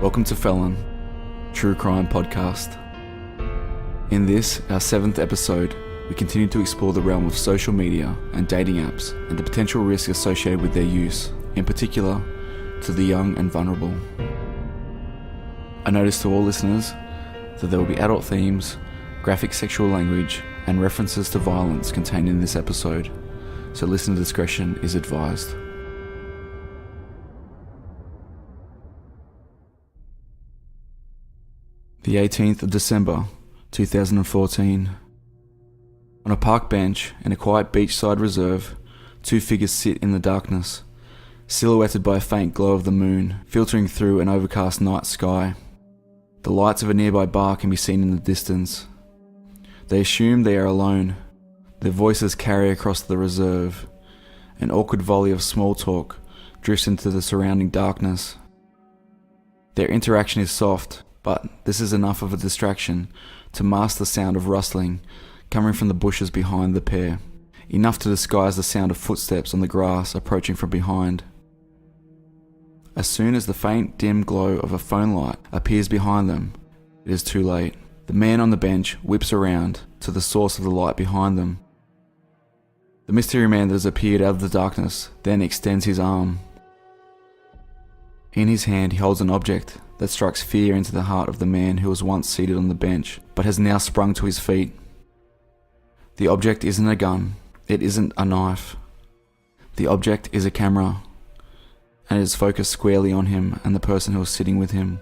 Welcome to Felon, True Crime Podcast. In this, our 7th episode, we continue to explore the realm of social media and dating apps and the potential risk associated with their use, in particular, to the young and vulnerable. A notice to all listeners that there will be adult themes, graphic sexual language, and references to violence contained in this episode, so listener discretion is advised. The 18th of December, 2014. On a park bench in a quiet beachside reserve, two figures sit in the darkness, silhouetted by a faint glow of the moon, filtering through an overcast night sky. The lights of a nearby bar can be seen in the distance. They assume they are alone. Their voices carry across the reserve. An awkward volley of small talk drifts into the surrounding darkness. Their interaction is soft, but this is enough of a distraction to mask the sound of rustling coming from the bushes behind the pair, enough to disguise the sound of footsteps on the grass approaching from behind. As soon as the faint, dim glow of a phone light appears behind them, it is too late. The man on the bench whips around to the source of the light behind them. The mystery man that has appeared out of the darkness then extends his arm. In his hand he holds an object that strikes fear into the heart of the man who was once seated on the bench, but has now sprung to his feet. The object isn't a gun, it isn't a knife. The object is a camera, and it is focused squarely on him and the person who is sitting with him,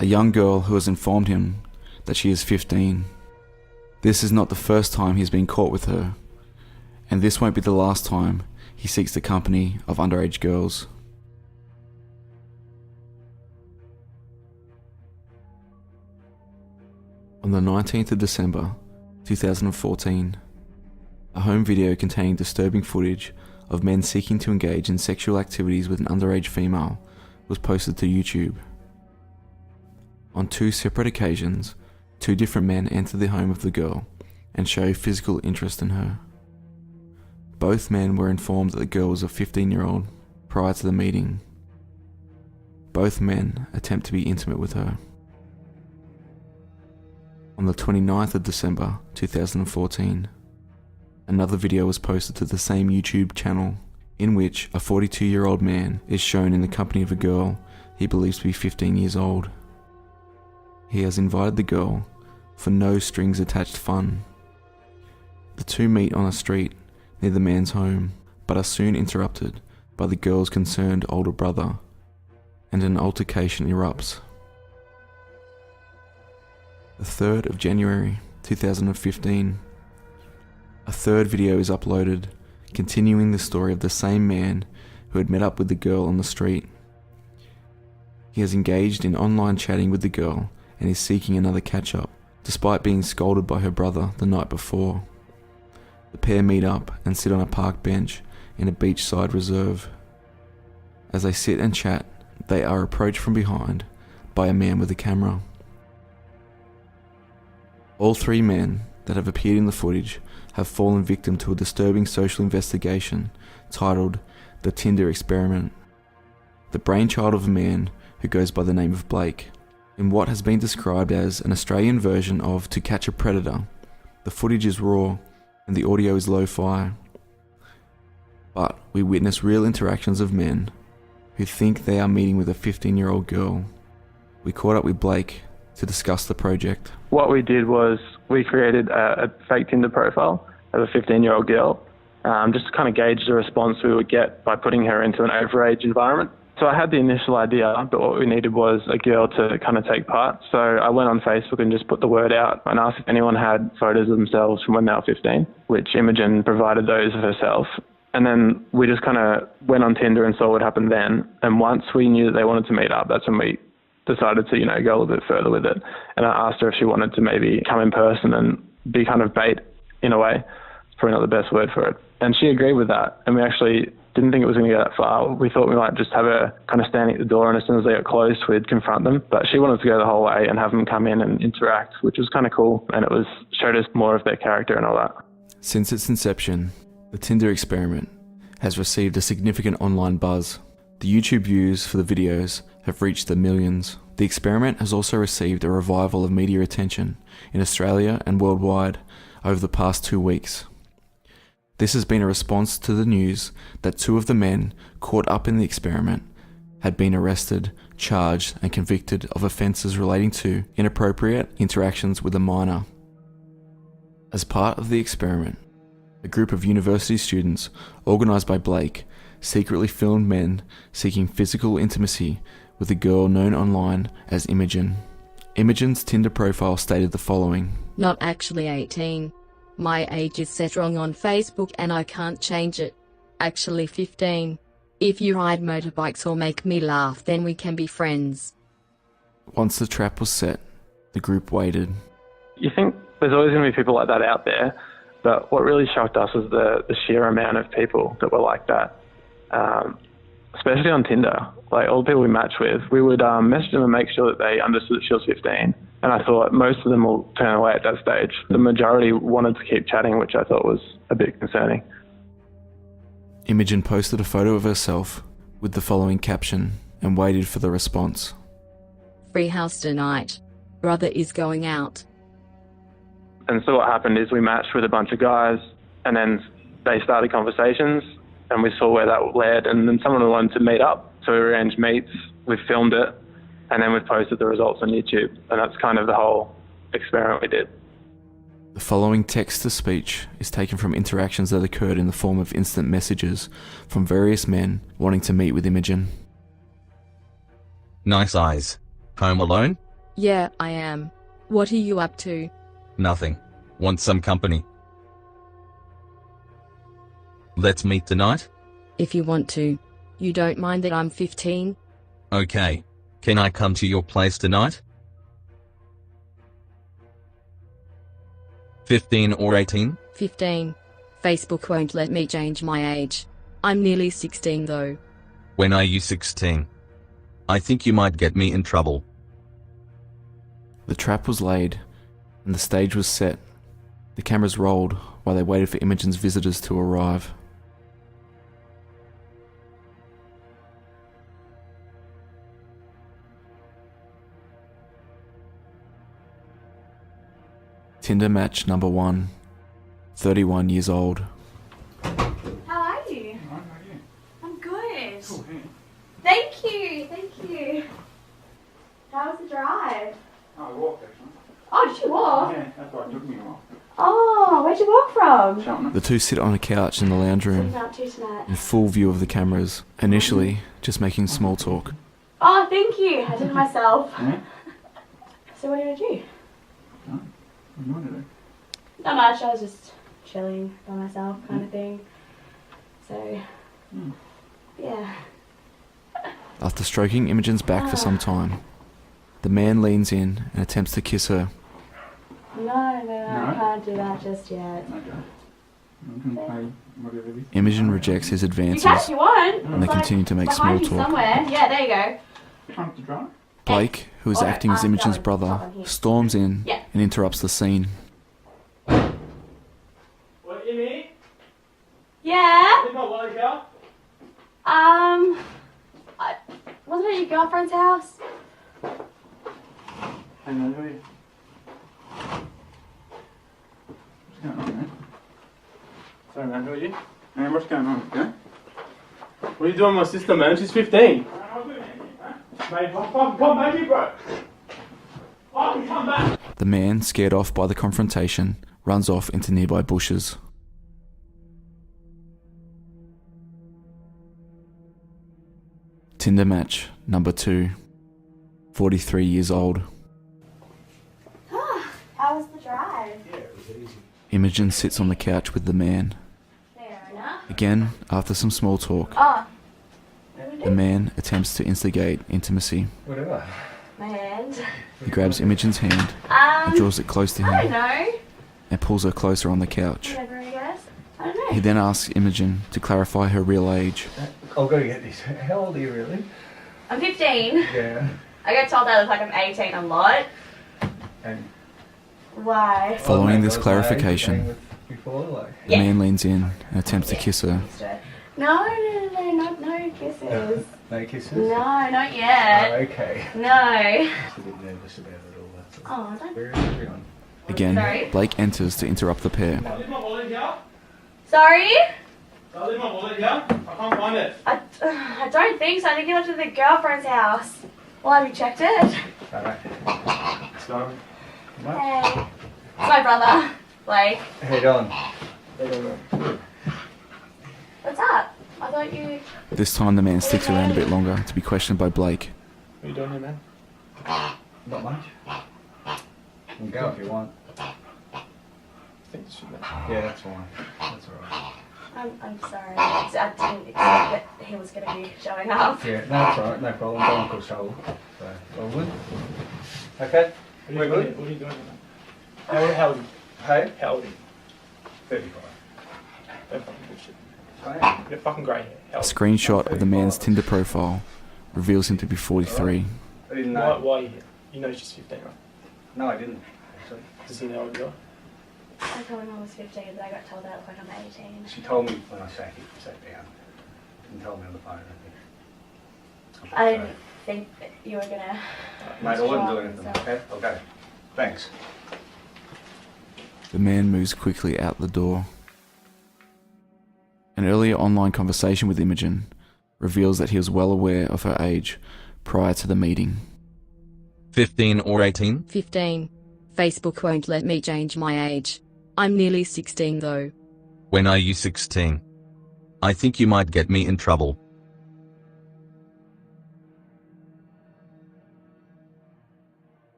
a young girl who has informed him that she is 15. This is not the first time he's been caught with her, and this won't be the last time he seeks the company of underage girls. On the 19th of December, 2014, a home video containing disturbing footage of men seeking to engage in sexual activities with an underage female was posted to YouTube. On two separate occasions, two different men enter the home of the girl and show physical interest in her. Both men were informed that the girl was a 15-year-old prior to the meeting. Both men attempt to be intimate with her. On the 29th of December 2014, another video was posted to the same YouTube channel in which a 42-year-old man is shown in the company of a girl he believes to be 15 years old. He has invited the girl for no strings attached fun. The two meet on a street near the man's home, but are soon interrupted by the girl's concerned older brother, and an altercation erupts. The 3rd of January 2015, a third video is uploaded, continuing the story of the same man who had met up with the girl on the street. He has engaged in online chatting with the girl and is seeking another catch-up, despite being scolded by her brother the night before. The pair meet up and sit on a park bench in a beachside reserve. As they sit and chat, they are approached from behind by a man with a camera. All three men that have appeared in the footage have fallen victim to a disturbing social investigation titled The Tinder Experiment, the brainchild of a man who goes by the name of Blake. In what has been described as an Australian version of To Catch a Predator, the footage is raw and the audio is lo-fi. But we witness real interactions of men who think they are meeting with a 15-year-old girl. We caught up with Blake to discuss the project. What we did was we created a fake Tinder profile of a 15-year-old girl, just to kind of gauge the response we would get by putting her into an overage environment. So I had the initial idea, but what we needed was a girl to kind of take part. So I went on Facebook and just put the word out and asked if anyone had photos of themselves from when they were 15, which Imogen provided those of herself. And then we just kind of went on Tinder and saw what happened then. And once we knew that they wanted to meet up, that's when we decided to, go a little bit further with it. And I asked her if she wanted to maybe come in person and be kind of bait in a way. It's probably not the best word for it. And she agreed with that. And we actually didn't think it was going to go that far. We thought we might just have her kind of standing at the door, and as soon as they got close, we'd confront them. But she wanted to go the whole way and have them come in and interact, which was kind of cool. And it showed us more of their character and all that. Since its inception, the Tinder experiment has received a significant online buzz. The YouTube views for the videos have reached the millions. The experiment has also received a revival of media attention in Australia and worldwide over the past 2 weeks. This has been a response to the news that 2 of the men caught up in the experiment had been arrested, charged and convicted of offences relating to inappropriate interactions with a minor. As part of the experiment, a group of university students, organised by Blake, secretly filmed men seeking physical intimacy with a girl known online as Imogen. Imogen's Tinder profile stated the following: Not actually 18. My age is set wrong on Facebook and I can't change it. Actually 15. If you ride motorbikes or make me laugh, then we can be friends. Once the trap was set, the group waited. You think there's always going to be people like that out there, but what really shocked us was the sheer amount of people that were like that, especially on Tinder. Like, all the people we matched with, we would message them and make sure that they understood that she was 15. And I thought most of them will turn away at that stage. The majority wanted to keep chatting, which I thought was a bit concerning. Imogen posted a photo of herself with the following caption and waited for the response. Free house tonight. Brother is going out. And so what happened is we matched with a bunch of guys, and then they started conversations, and we saw where that led, and then someone wanted to meet up. So we arranged meets, we filmed it, and then we posted the results on YouTube. And that's kind of the whole experiment we did. The following text-to-speech is taken from interactions that occurred in the form of instant messages from various men wanting to meet with Imogen. Nice eyes. Home alone? Yeah, I am. What are you up to? Nothing. Want some company? Let's meet tonight? If you want to. You don't mind that I'm 15? Okay. Can I come to your place tonight? 15 or 18? 15. Facebook won't let me change my age. I'm nearly 16 though. When are you 16? I think you might get me in trouble. The trap was laid and the stage was set. The cameras rolled while they waited for Imogen's visitors to arrive. Tinder match number 1, 31 years old. How are you? Alright, how are you? I'm good. Cool, yeah. Thank you. How was the drive? Oh, I walked actually. Oh, did you walk? Yeah, that's why it took me a while. Oh, where'd you walk from? Cheltenham. The 2 sit on a couch in the lounge What are room you up to tonight? in full view of the cameras, initially just making small talk. Oh, thank you. I did it myself. Yeah? So what are you gonna do? What do you want to do? Not much. I was just chilling by myself, kind of thing. So, yeah. After stroking Imogen's back for some time, the man leans in and attempts to kiss her. No, I can't do that just yet. Okay. You can play whatever it is. Imogen rejects his You can if advances, you want. and they It's like continue to make behind small you talk. somewhere. Yeah, there you go. Time to drive? Blake, who is Alright, acting as Imogen's that one, brother, that one here. storms in Yeah. and interrupts the scene. What, you mean? Yeah. Think I want to go? Wasn't it your girlfriend's house? Hang on, who are you? What's going on, man? Sorry, man, who are you? Man, what's going on? Okay? What are you doing with my sister, man? She's 15. Mate, come back here, bro. Fucking come back. The man, scared off by the confrontation, runs off into nearby bushes. Tinder match number 2, 43 years old. How was the drive? Imogen sits on the couch with the man. Fair enough. Again, after some small talk, Oh, the man attempts to instigate intimacy. Whatever. my hand. He grabs Imogen's hand and draws it close to I him don't know. and pulls her closer on the couch. Whatever, I guess. I don't know. He then asks Imogen to clarify her real age. I've got to get this. How old are you really? I'm 15. Yeah. I get told I look like I'm 18 a lot. And Why? Following this clarification, before, like. the man leans in and attempts to kiss her. No, no kisses. No kisses? No, not yet. Oh, okay. No. Just a bit nervous about it all, that's all. Oh, don't. Where is everyone? Again, Sorry? Blake enters to interrupt the pair. I leave my wallet here. Sorry? I leave my wallet here. I can't find it. I don't think so. I think you left it at the girlfriend's house. Well, have you checked it? Alright. So, Hey. It's my brother, Blake. Head on. What's up? I thought you... This time the man sticks around a bit longer to be questioned by Blake. what are you doing here, man? Not much. You can go if you want. I think this should be. Yeah, that's fine. That's alright. I'm sorry. I didn't expect that he was going to be showing up. Yeah, no, that's alright. No problem. Go on, Shaul. So, all good? Okay? What are you doing here, man? How old are you? Hey? How old are you? 35. Don't fucking bullshit. Hey? You're fucking grey hair. How A old? screenshot of the man's Tinder profile reveals him to be 43. I didn't know. Why are you here? You know she's 15, right? No, I didn't. Actually. Does he know what you are? I told him I was 15, but I got told that I look like I'm 18. She told me when I sat down. Didn't tell me on the phone, I think. I didn't think that you were going to... Mate, I wouldn't do anything, okay? I'll go. Thanks. The man moves quickly out the door. An earlier online conversation with Imogen reveals that he was well aware of her age prior to the meeting. 15 or 18? 15. Facebook won't let me change my age. I'm nearly 16 though. When are you 16? I think you might get me in trouble.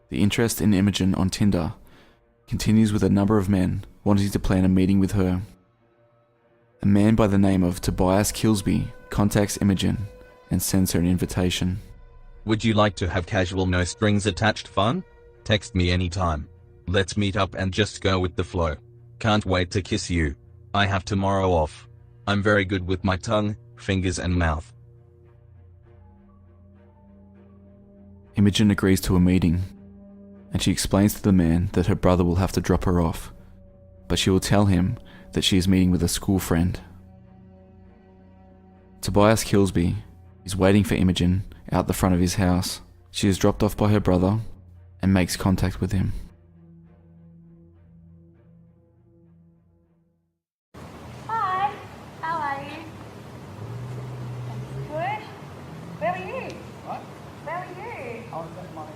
The interest in Imogen on Tinder continues with a number of men wanting to plan a meeting with her. A man by the name of Tobias Kilsby contacts Imogen and sends her an invitation. Would you like to have casual no strings attached fun? Text me anytime. Let's meet up and just go with the flow. Can't wait to kiss you. I have tomorrow off. I'm very good with my tongue, fingers and mouth. Imogen agrees to a meeting, and she explains to the man that her brother will have to drop her off, but she will tell him that she is meeting with a school friend. Tobias Kilsby is waiting for Imogen out the front of his house. She is dropped off by her brother and makes contact with him. Hi, how are you? Good. Where were you? What? Where were you? I was at my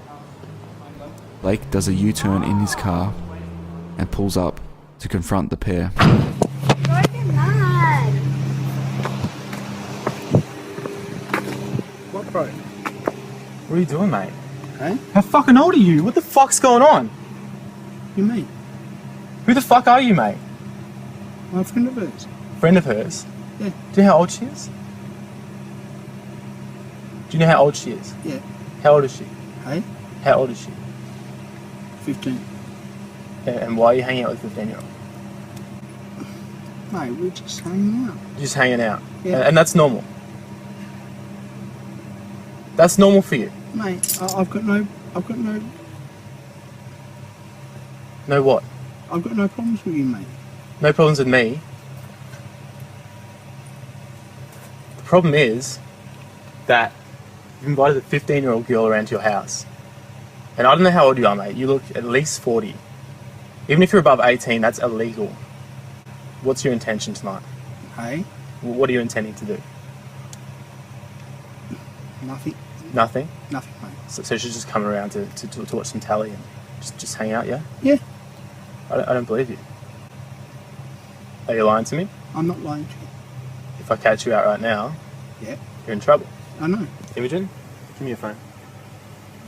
Blake does a U-turn in his car and pulls up to confront the pair. Don't be mad. What, bro? What are you doing, mate? Hey? How fucking old are you? What the fuck's going on? You mean? Who the fuck are you, mate? My friend of hers. Friend of hers? Yeah. Do you know how old she is? Do you know how old she is? Yeah. How old is she? Hey? How old is she? 15. And why are you hanging out with a 15-year-old? Mate, we're just hanging out. You're just hanging out. Yeah. And that's normal. That's normal for you. Mate, I've got no No what? I've got no problems with you, mate. No problems with me. The problem is that you've invited a 15-year-old girl around to your house. And I don't know how old you are, mate. You look at least 40. Even if you're above 18, that's illegal. What's your intention tonight? Hey? What are you intending to do? Nothing. Nothing? Nothing, mate. So she's just coming around to watch some telly and just hang out, yeah? Yeah, I don't believe you. Are you lying to me? I'm not lying to you. If I catch you out right now, Yeah, you're in trouble. I know. Imogen, give me your phone.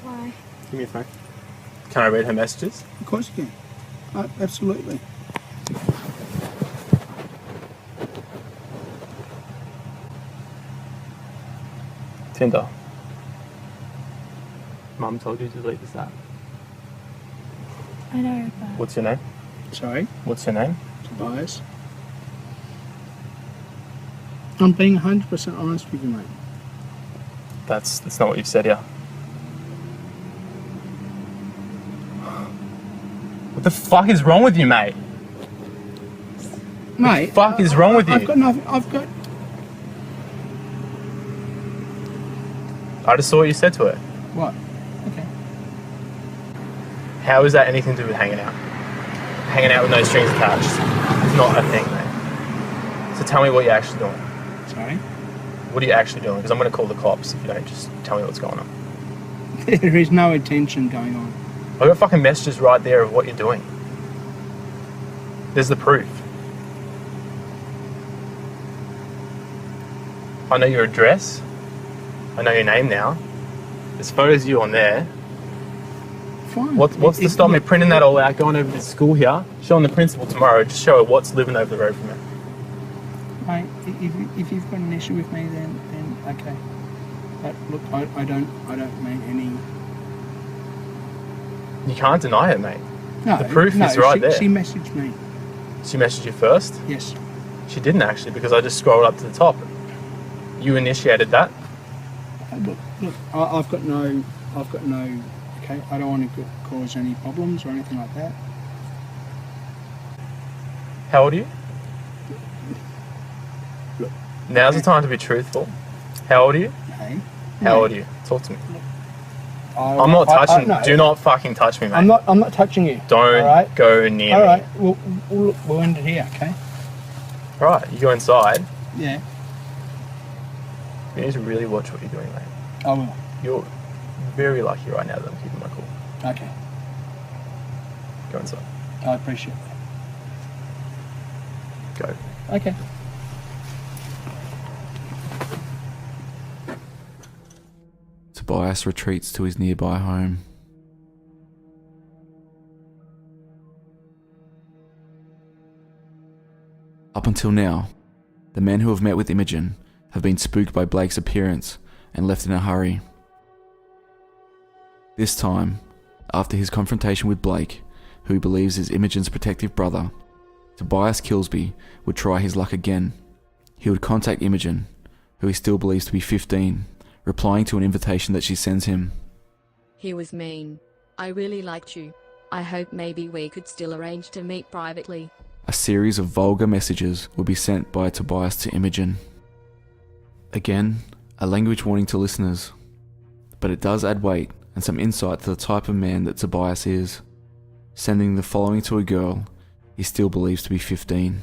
Why? Give me your phone. Can I read her messages? Of course you can. Absolutely. Tinder. Mum told you to delete this app. I know, but... What's your name? Sorry, What's your name? Tobias. I'm being 100% honest with you, mate. That's not what you've said here. What the fuck is wrong with you, mate? Mate, What the fuck is wrong with you? I've got nothing. I just saw what you said to her. What? Okay. How is that anything to do with hanging out? Hanging out with no strings attached. It's not a thing, mate. So tell me what you're actually doing. Sorry? What are you actually doing? Because I'm going to call the cops if you don't just tell me what's going on. There is no attention going on. I've got fucking messages right there of what you're doing. There's the proof. I know your address. I know your name now. There's photos of you on there. Fine. What's to stop me printing that all out, going over to school here, showing the principal tomorrow, just show her what's living over the road from her. Mate, if you've got an issue with me, then okay. But look, I don't mean any. You can't deny it, mate. No, The proof is right there. She messaged me. She messaged you first? Yes. She didn't actually, because I just scrolled up to the top. You initiated that? Look, I've got no. Okay, I don't want to cause any problems or anything like that. How old are you? Look. Now's the time to be truthful. How old are you? Hey. How old are you? Talk to me. I'm not touching. no. Do not fucking touch me, mate. I'm not touching you. Don't all right? go near All me. right, we'll end it here, okay? Right, you go inside. Yeah, You need to really watch what you're doing, mate. I will. You're very lucky right now that I'm keeping my cool. Okay, Go inside. I appreciate Go. that. Okay. Tobias retreats to his nearby home. Up until now, the men who have met with Imogen have been spooked by Blake's appearance and left in a hurry. This time, after his confrontation with Blake, who he believes is Imogen's protective brother, Tobias Kilsby would try his luck again. He would contact Imogen, who he still believes to be 15, replying to an invitation that she sends him. He was mean. I really liked you. I hope maybe we could still arrange to meet privately. A series of vulgar messages would be sent by Tobias to Imogen. Again, a language warning to listeners, but it does add weight and some insight to the type of man that Tobias is, sending the following to a girl he still believes to be 15.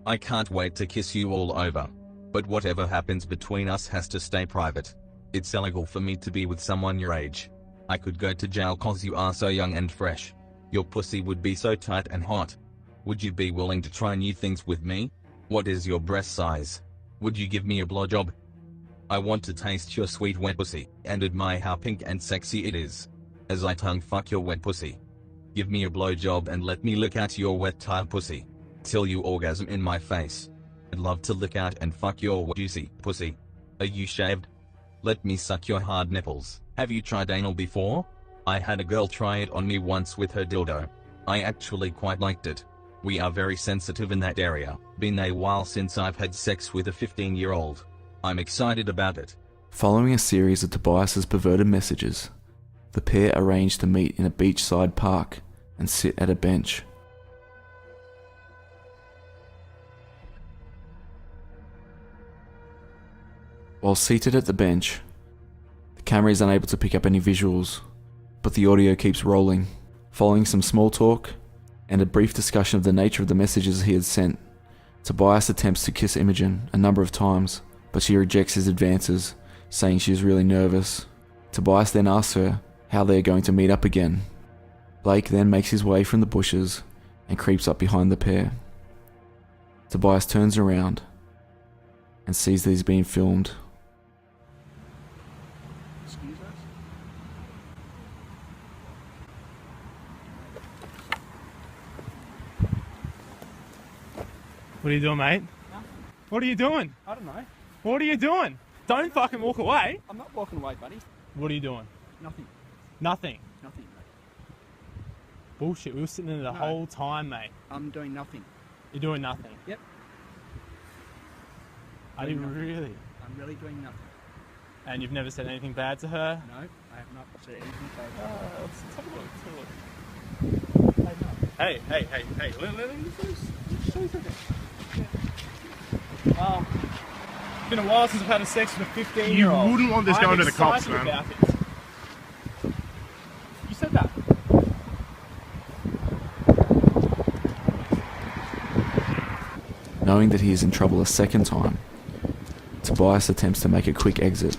I can't wait to kiss you all over. But whatever happens between us has to stay private. It's illegal for me to be with someone your age. I could go to jail cause you are so young and fresh. Your pussy would be so tight and hot. Would you be willing to try new things with me? What is your breast size? Would you give me a blowjob? I want to taste your sweet wet pussy and admire how pink and sexy it is as I tongue fuck your wet pussy. Give me a blowjob and let me look at your wet tight pussy till you orgasm in my face. I'd love to lick out and fuck your juicy pussy. Are you shaved? Let me suck your hard nipples. Have you tried anal before? I had a girl try it on me once with her dildo. I actually quite liked it. We are very sensitive in that area. Been a while since I've had sex with a 15-year-old. I'm excited about it. Following a series of Tobias's perverted messages, the pair arranged to meet in a beachside park and sit at a bench. While seated at the bench, the camera is unable to pick up any visuals, but the audio keeps rolling. Following some small talk and a brief discussion of the nature of the messages he had sent, Tobias attempts to kiss Imogen a number of times, but she rejects his advances, saying she is really nervous. Tobias then asks her how they are going to meet up again. Blake then makes his way from the bushes and creeps up behind the pair. Tobias turns around and sees that he's being filmed. What are you doing, mate? Huh? What are you doing? I don't know. What are you doing? Don't fucking walk away. I'm not walking away, buddy. What are you doing? Nothing. Nothing. Nothing, mate. Bullshit. We were sitting there the whole time, mate. I'm doing nothing. You're doing nothing. Yep. Are you Doing nothing. really? I'm really doing nothing. And you've never said anything bad to her? No, I have not said anything bad. Let's have a look. Let's have a look. I know. Hey. Let me just show you something. It's been a while since I've had a sex with a 15-year-old. You wouldn't want this going to the cops, man. man. You said that. Knowing that he is in trouble a second time, Tobias attempts to make a quick exit.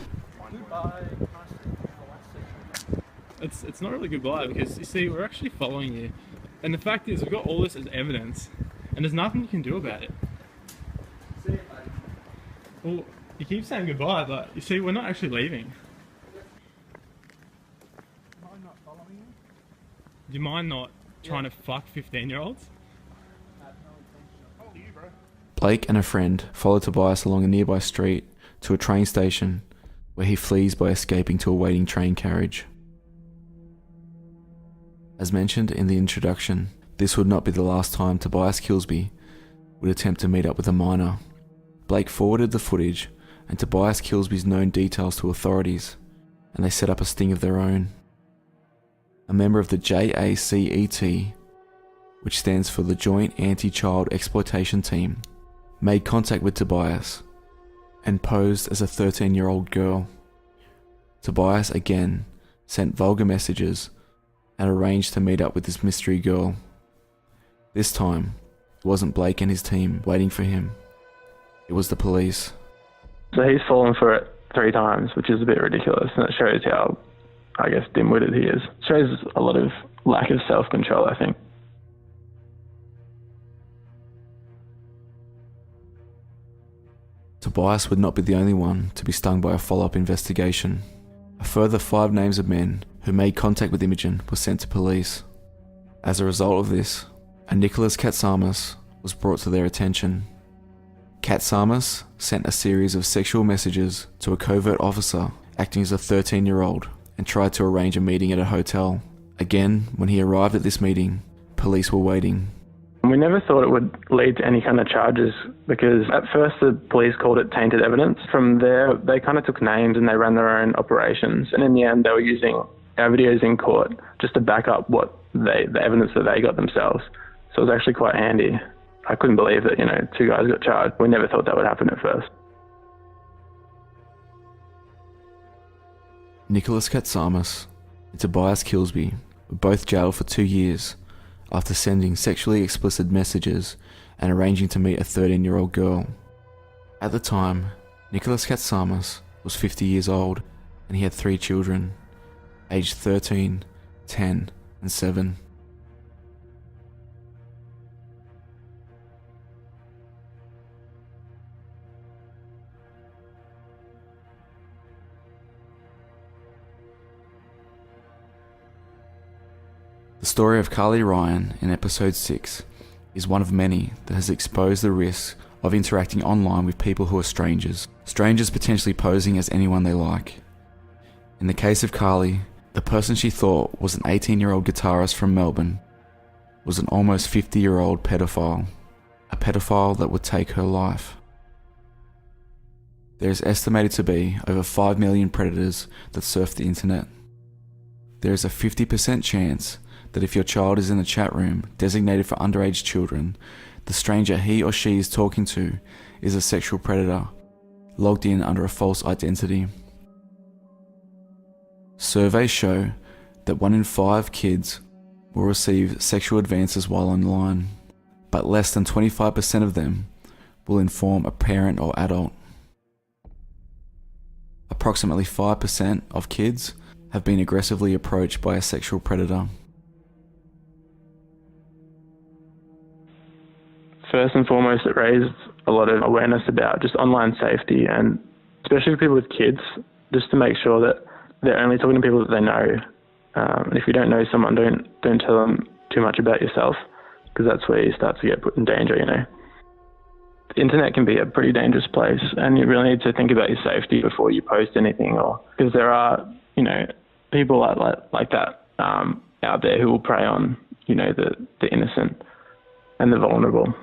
It's not really goodbye because, you see, we're actually following you. And the fact is, we've got all this as evidence, and there's nothing you can do about it. See you, buddy. Well, you keep saying goodbye, but you see, we're not actually leaving. Do you mind not following you? Do you mind not trying to fuck 15-year-olds? Blake and a friend follow Tobias along a nearby street to a train station where he flees by escaping to a waiting train carriage. As mentioned in the introduction, this would not be the last time Tobias Kilsby would attempt to meet up with a minor. Blake forwarded the footage and Tobias Kilsby's known details to authorities, and they set up a sting of their own. A member of the JACET, which stands for the Joint Anti-Child Exploitation Team, made contact with Tobias and posed as a 13-year-old girl. Tobias again sent vulgar messages and arranged to meet up with this mystery girl. This time, it wasn't Blake and his team waiting for him. It was the police. So he's fallen for it 3 times, which is a bit ridiculous, and it shows how, I guess, dim-witted he is. It shows a lot of lack of self-control, I think. Tobias would not be the only one to be stung by a follow-up investigation. A further 5 names of men who made contact with Imogen were sent to police. As a result of this, a Nicholas Katsamas was brought to their attention. Katsamas sent a series of sexual messages to a covert officer acting as a 13-year-old and tried to arrange a meeting at a hotel. Again, when he arrived at this meeting, police were waiting. We never thought it would lead to any kind of charges because at first the police called it tainted evidence. From there, they kind of took names and they ran their own operations. And in the end, they were using our videos in court just to back up the evidence that they got themselves. So it was actually quite handy. I couldn't believe that, 2 guys got charged. We never thought that would happen at first. Nicholas Katsamas and Tobias Kilsby were both jailed for 2 years after sending sexually explicit messages and arranging to meet a 13-year-old girl. At the time, Nicholas Katsamas was 50 years old and he had 3 children, aged 13, 10 and 7. The story of Carly Ryan in episode 6 is one of many that has exposed the risks of interacting online with people who are strangers potentially posing as anyone they like. In the case of Carly, the person she thought was an 18-year-old guitarist from Melbourne was an almost 50-year-old pedophile, a pedophile that would take her life. There is estimated to be over 5 million predators that surf the internet. There is a 50% chance that if your child is in a chat room designated for underage children, the stranger he or she is talking to is a sexual predator, logged in under a false identity. Surveys show that 1 in 5 kids will receive sexual advances while online, but less than 25% of them will inform a parent or adult. Approximately 5% of kids have been aggressively approached by a sexual predator. First and foremost, it raised a lot of awareness about just online safety, and especially for people with kids, just to make sure that they're only talking to people that they know. And if you don't know someone, don't tell them too much about yourself, because that's where you start to get put in danger, The internet can be a pretty dangerous place, and you really need to think about your safety before you post anything, or because there are, people like that out there who will prey on, the innocent and the vulnerable.